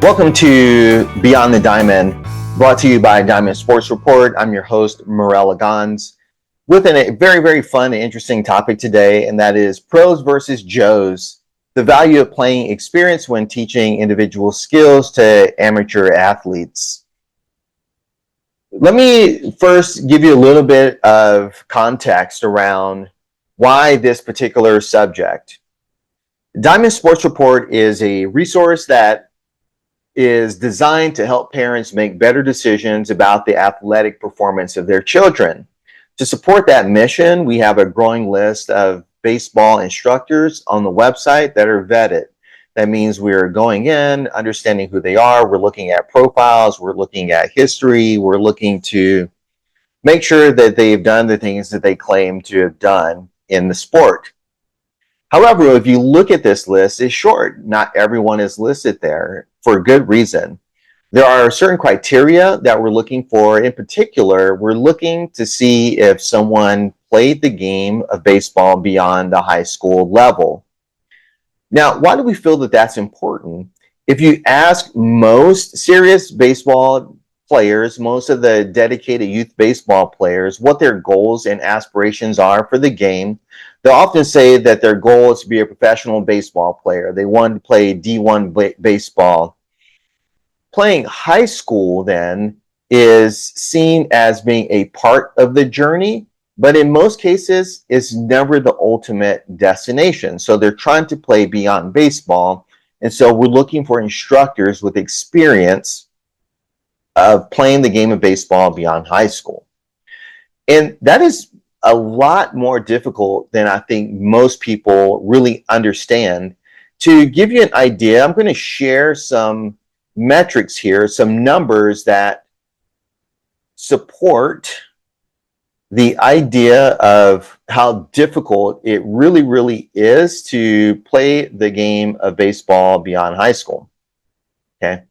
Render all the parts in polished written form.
Welcome to Beyond the Diamond, brought to you by Diamond Sports Report. I'm your host, Morella Gons, with a very, very fun and interesting topic today, and that is pros versus Joes, the value of playing experience when teaching individual skills to amateur athletes. Let me first give you a little bit of context around why this particular subject. Diamond Sports Report is a resource that is designed to help parents make better decisions about the athletic performance of their children. To support that mission, we have a growing list of baseball instructors on the website that are vetted. That means we're going in, understanding who they are. We're looking at profiles. We're looking at history. We're looking to make sure that they've done the things that they claim to have done in the sport. However, if you look at this list, it's short. Not everyone is listed there for a good reason. There are certain criteria that we're looking for. In particular, we're looking to see if someone played the game of baseball beyond the high school level. Now, why do we feel that that's important? If you ask most serious baseball players, most of the dedicated youth baseball players, what their goals and aspirations are for the game, they'll often say that their goal is to be a professional baseball player. They want to play D1 baseball. Playing high school then is seen as being a part of the journey, but in most cases, it's never the ultimate destination. So they're trying to play beyond baseball. And so we're looking for instructors with experience of playing the game of baseball beyond high school. And that is a lot more difficult than I think most people really understand. To give you an idea, I'm going to share some metrics here, some numbers that support the idea of how difficult it really is to play the game of baseball beyond high school. Okay.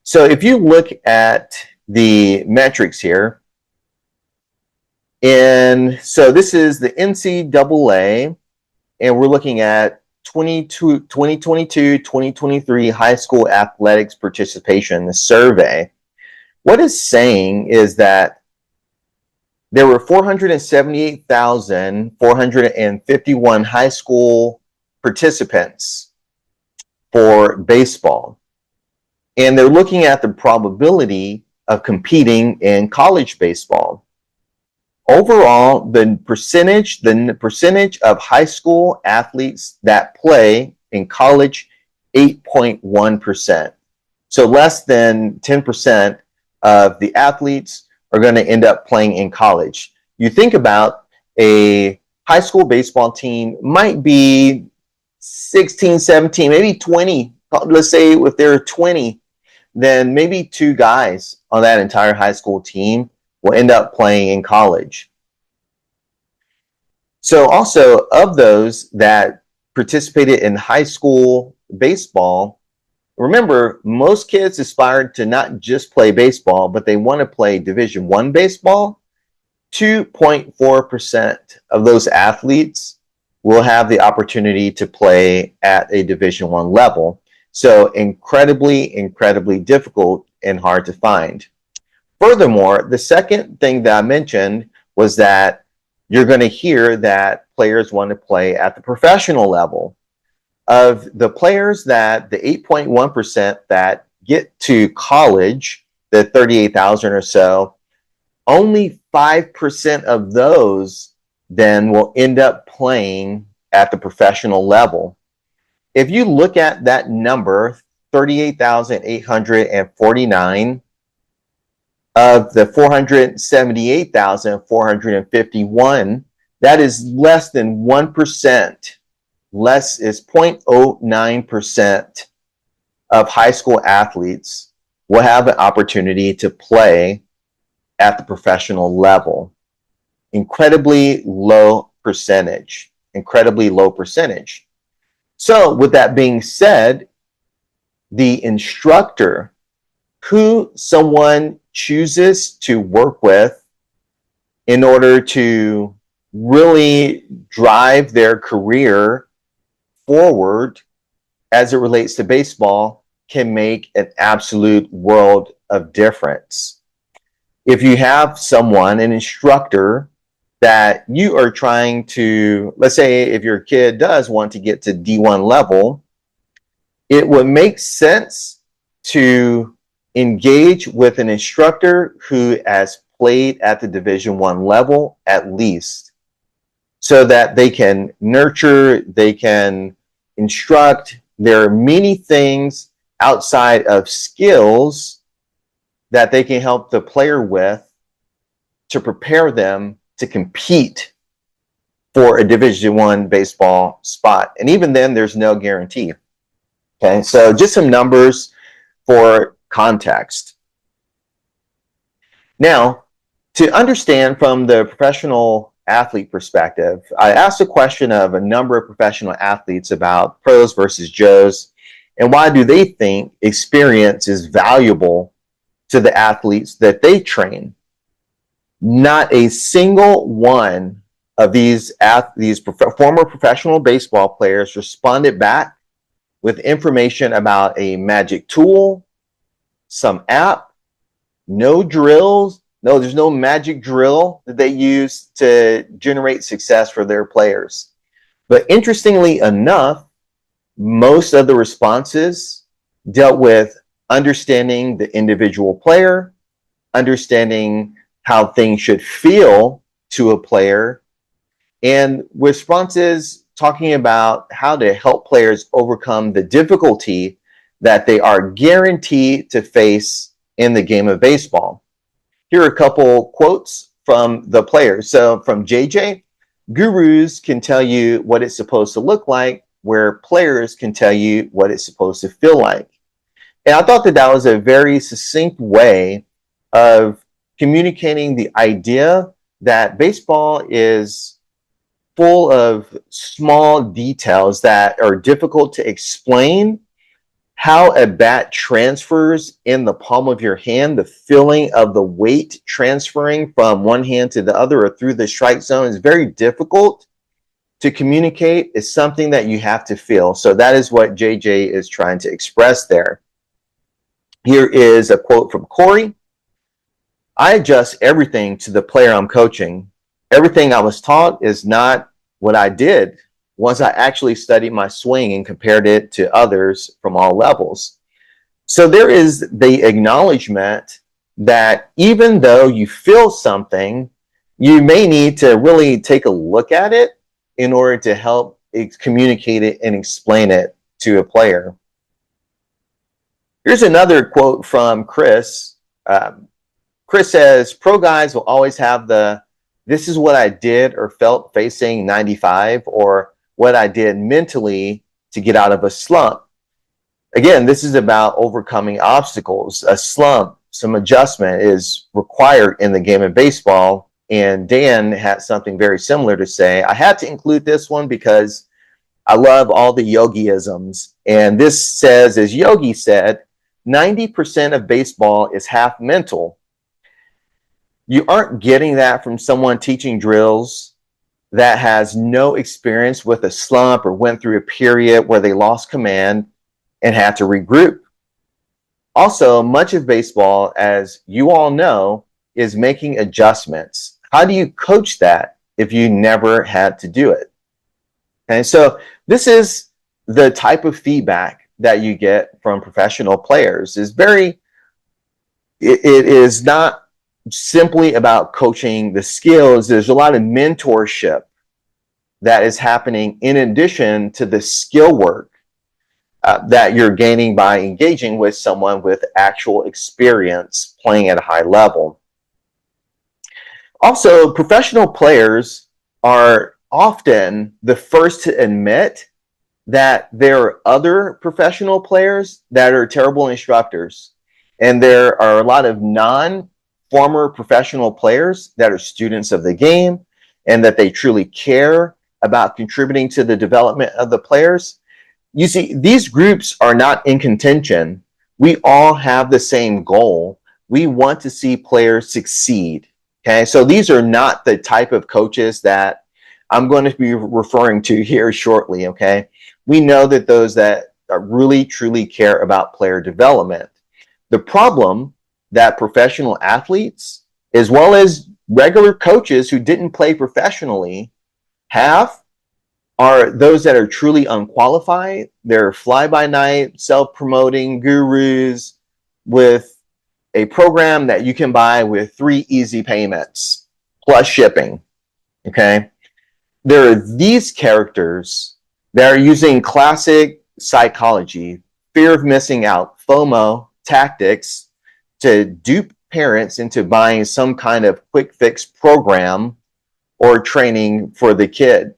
So if you look at the metrics here, and so this is the NCAA, and we're looking at 2022-2023 high school athletics participation survey. What it's saying is that there were 478,451 high school participants for baseball. And they're looking at the probability of competing in college baseball. Overall, the percentage of high school athletes that play in college, 8.1%. So less than 10% of the athletes are going to end up playing in college. You think about a high school baseball team might be 16, 17, maybe 20. Let's say if there are 20, then maybe 2 guys on that entire high school team will end up playing in college. So also, of those that participated in high school baseball, remember, most kids aspire to not just play baseball, but they want to play Division I baseball. 2.4% of those athletes will have the opportunity to play at a Division I level. So incredibly difficult and hard to find. Furthermore, the second thing that I mentioned was that you're going to hear that players want to play at the professional level. Of the players that the 8.1% that get to college, the 38,000 or so, only 5% of those then will end up playing at the professional level. If you look at that number, 38,849 of the 478,451, that is less than 1%. Less is 0.09% of high school athletes will have an opportunity to play at the professional level. Incredibly low percentage. So with that being said, the instructor who someone chooses to work with in order to really drive their career forward as it relates to baseball can make an absolute world of difference. If you have someone, an instructor, that you are trying to, let's say if your kid does want to get to D1 level, it would make sense to engage with an instructor who has played at the Division I level at least, so that they can nurture, they can instruct. There are many things outside of skills that they can help the player with to prepare them to compete for a Division I baseball spot. And even then, there's no guarantee. Okay, so just some numbers for context. Now, to understand from the professional athlete perspective, I asked a question of a number of professional athletes about pros versus Joes, and why do they think experience is valuable to the athletes that they train. Not a single one of these former professional baseball players responded back with information about a magic tool, some app, no drills. No, there's no magic drill that they use to generate success for their players. But interestingly enough, most of the responses dealt with understanding the individual player, understanding how things should feel to a player, and responses talking about how to help players overcome the difficulty that they are guaranteed to face in the game of baseball. Here are a couple quotes from the players. So from JJ, gurus can tell you what it's supposed to look like, where players can tell you what it's supposed to feel like. And I thought that that was a very succinct way of communicating the idea that baseball is full of small details that are difficult to explain. How a bat transfers in the palm of your hand, the feeling of the weight transferring from one hand to the other or through the strike zone is very difficult to communicate. It's something that you have to feel. So that is what JJ is trying to express there. Here is a quote from Corey. I adjust everything to the player I'm coaching. Everything I was taught is not what I did once I actually studied my swing and compared it to others from all levels. So there is the acknowledgement that even though you feel something, you may need to really take a look at it in order to help communicate it and explain it to a player. Here's another quote from Chris. Chris says, pro guys will always have the, this is what I did or felt facing 95, or what I did mentally to get out of a slump. Again, this is about overcoming obstacles. A slump, some adjustment is required in the game of baseball. And Dan had something very similar to say. I had to include this one because I love all the yogiisms. And this says, as Yogi said, 90% of baseball is half mental. You aren't getting that from someone teaching drills that has no experience with a slump or went through a period where they lost command and had to regroup. Also, much of baseball, as you all know, is making adjustments. How do you coach that if you never had to do it? And so this is the type of feedback that you get from professional players. It is not simply about coaching the skills. There's a lot of mentorship that is happening in addition to the skill work that you're gaining by engaging with someone with actual experience playing at a high level. Also, professional players are often the first to admit that there are other professional players that are terrible instructors. And there are a lot of non-former professional players that are students of the game and that they truly care about contributing to the development of the players. You see, these groups are not in contention. We all have the same goal. We want to see players succeed. Okay, so these are not the type of coaches that I'm going to be referring to here shortly. Okay, we know that those that really truly care about player development. The problem that professional athletes, as well as regular coaches who didn't play professionally, have are those that are truly unqualified. They're fly by night, self promoting gurus with a program that you can buy with 3 easy payments plus shipping. Okay. There are these characters that are using classic psychology, fear of missing out, FOMO tactics to dupe parents into buying some kind of quick fix program or training for the kid.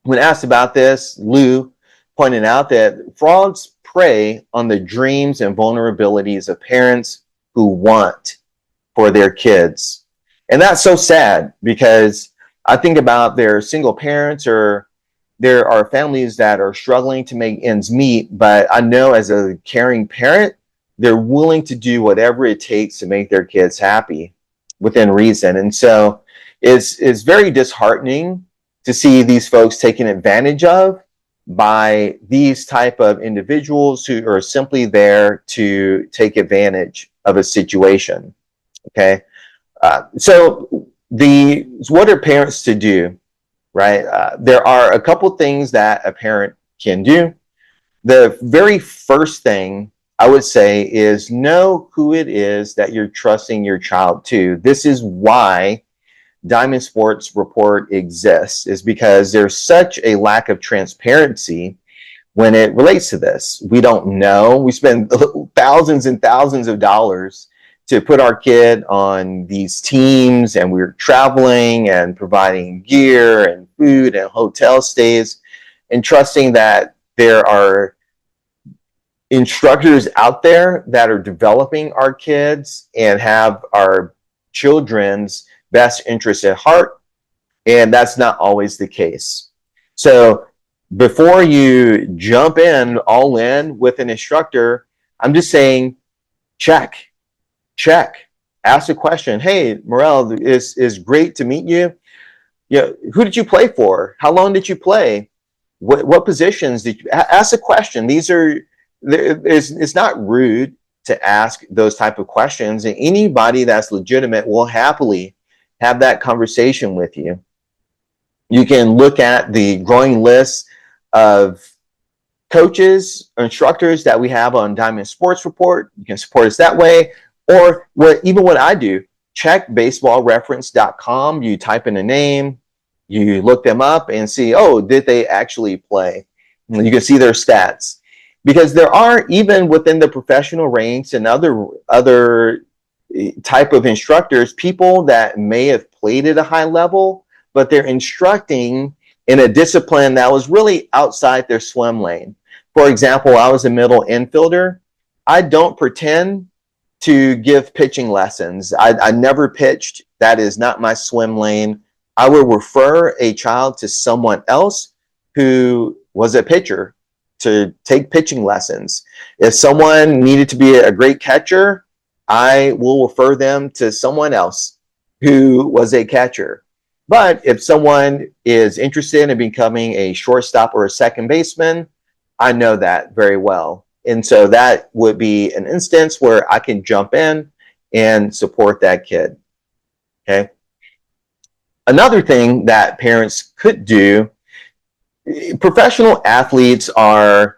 When asked about this, Lou pointed out that frauds prey on the dreams and vulnerabilities of parents who want for their kids. And that's so sad because I think about their single parents, or there are families that are struggling to make ends meet, but I know as a caring parent, they're willing to do whatever it takes to make their kids happy within reason. And so it's very disheartening to see these folks taken advantage of by these type of individuals who are simply there to take advantage of a situation. Okay. So what are parents to do, right? There are a couple things that a parent can do. The very first thing I would say is know who it is that you're trusting your child to. This is why Diamond Sports Report exists, is because there's such a lack of transparency when it relates to this. We don't know. We spend thousands and thousands of dollars to put our kid on these teams, and we're traveling and providing gear and food and hotel stays and trusting that there are instructors out there that are developing our kids and have our children's best interests at heart. And that's not always the case. So before you jump in all in with an instructor, I'm just saying, check. Ask a question. Hey, Morel, is great to meet you. Who did you play for? How long did you play? What positions did you ask a question? It's not rude to ask those type of questions, and anybody that's legitimate will happily have that conversation with you. You can look at the growing list of coaches, instructors that we have on Diamond Sports Report. You can support us that way. Or what I do, check baseballreference.com. You type in a name, you look them up and see, did they actually play? And you can see their stats. Because there are, even within the professional ranks and other type of instructors, people that may have played at a high level, but they're instructing in a discipline that was really outside their swim lane. For example, I was a middle infielder. I don't pretend to give pitching lessons. I never pitched. That is not my swim lane. I will refer a child to someone else who was a pitcher to take pitching lessons. If someone needed to be a great catcher, I will refer them to someone else who was a catcher. But if someone is interested in becoming a shortstop or a second baseman, I know that very well. And so that would be an instance where I can jump in and support that kid. Okay. Another thing that parents could do, professional athletes were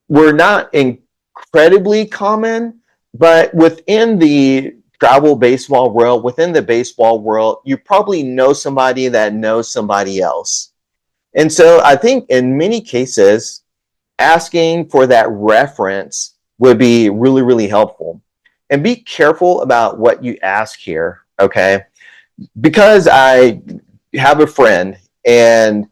not incredibly common, but within the travel baseball world, within the baseball world, you probably know somebody that knows somebody else. And so I think in many cases, asking for that reference would be really, really helpful. And be careful about what you ask here, okay? Because I have a friend and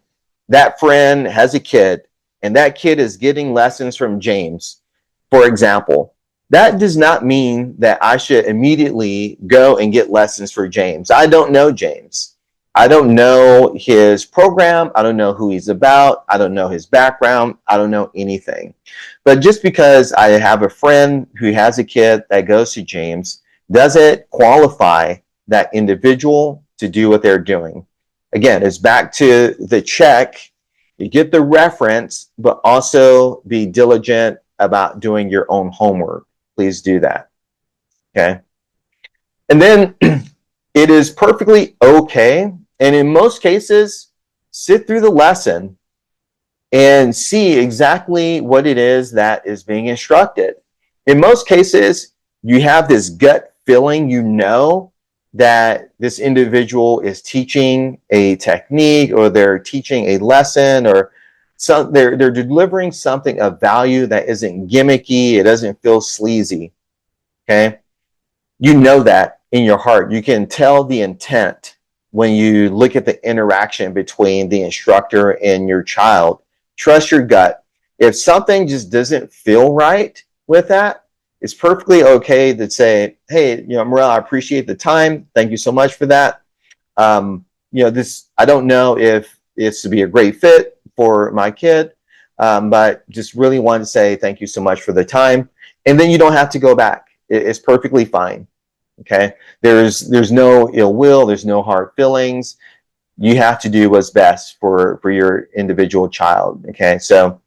that friend has a kid and that kid is getting lessons from James, for example, that does not mean that I should immediately go and get lessons for James. I don't know James. I don't know his program. I don't know who he's about. I don't know his background. I don't know anything. But just because I have a friend who has a kid that goes to James doesn't qualify that individual to do what they're doing. Again, it's back to the check You get the reference, but also be diligent about doing your own homework. Please do that. Okay. And then it is perfectly okay. And in most cases, sit through the lesson and see exactly what it is that is being instructed. In most cases, you have this gut feeling, you know, that this individual is teaching a technique or they're teaching a lesson or they're delivering something of value that isn't gimmicky, it doesn't feel sleazy. Okay. You know that in your heart. You can tell the intent when you look at the interaction between the instructor and your child. Trust your gut. If something just doesn't feel right with that, it's perfectly okay to say, hey, Morel, I appreciate the time. Thank you so much for that. This, I don't know if it's to be a great fit for my kid, but just really want to say thank you so much for the time. And then you don't have to go back. It's perfectly fine. Okay. There's no ill will. There's no hard feelings. You have to do what's best for your individual child. Okay. So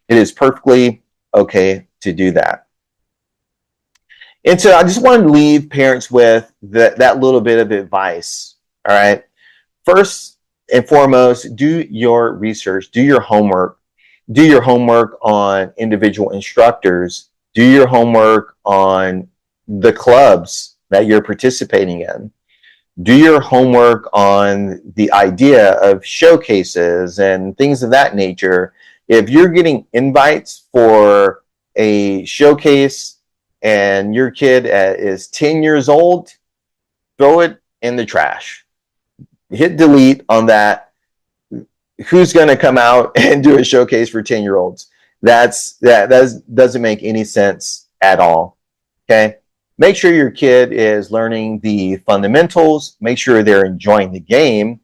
it is perfectly okay to do that. And so I just want to leave parents with that little bit of advice. All right. First and foremost, do your research, do your homework, do your homework on individual instructors, do your homework on the clubs that you're participating in. Do your homework on the idea of showcases and things of that nature. If you're getting invites for a showcase and your kid is 10 years old, throw it in the trash. Hit delete on that. Who's going to come out and do a showcase for 10-year-olds? That doesn't make any sense at all. Okay. Make sure your kid is learning the fundamentals. Make sure they're enjoying the game.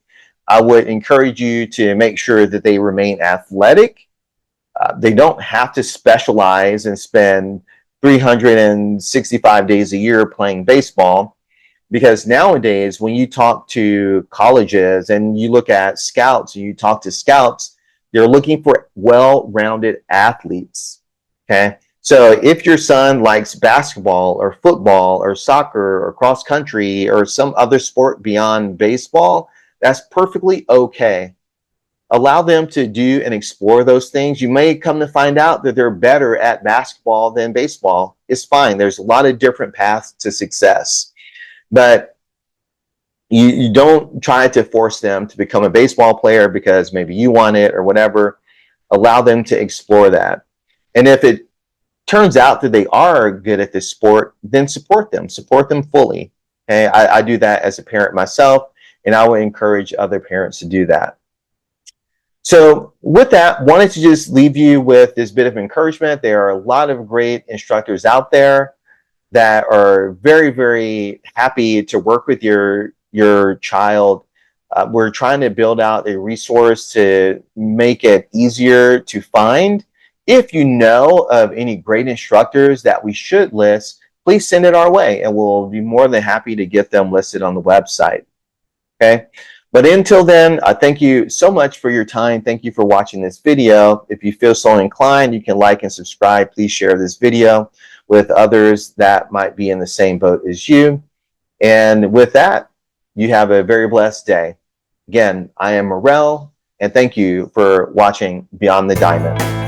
I would encourage you to make sure that they remain athletic. They don't have to specialize and spend 365 days a year playing baseball, because nowadays when you talk to colleges and you look at scouts, you talk to scouts, they're looking for well-rounded athletes. Okay. So if your son likes basketball or football or soccer or cross country or some other sport beyond baseball, that's perfectly okay. Allow them to do and explore those things. You may come to find out that they're better at basketball than baseball. It's fine. There's a lot of different paths to success, but you don't try to force them to become a baseball player because maybe you want it or whatever. Allow them to explore that. And if it turns out that they are good at this sport, then support them fully. Okay, I do that as a parent myself, and I would encourage other parents to do that. So with that, wanted to just leave you with this bit of encouragement. There are a lot of great instructors out there that are very, very happy to work with your child. We're trying to build out a resource to make it easier to find. If you know of any great instructors that we should list, please send it our way and we'll be more than happy to get them listed on the website. Okay. But until then, thank you so much for your time. Thank you for watching this video. If you feel so inclined, you can like and subscribe. Please share this video with others that might be in the same boat as you. And with that, you have a very blessed day. Again, I am Morel, and thank you for watching Beyond the Diamond.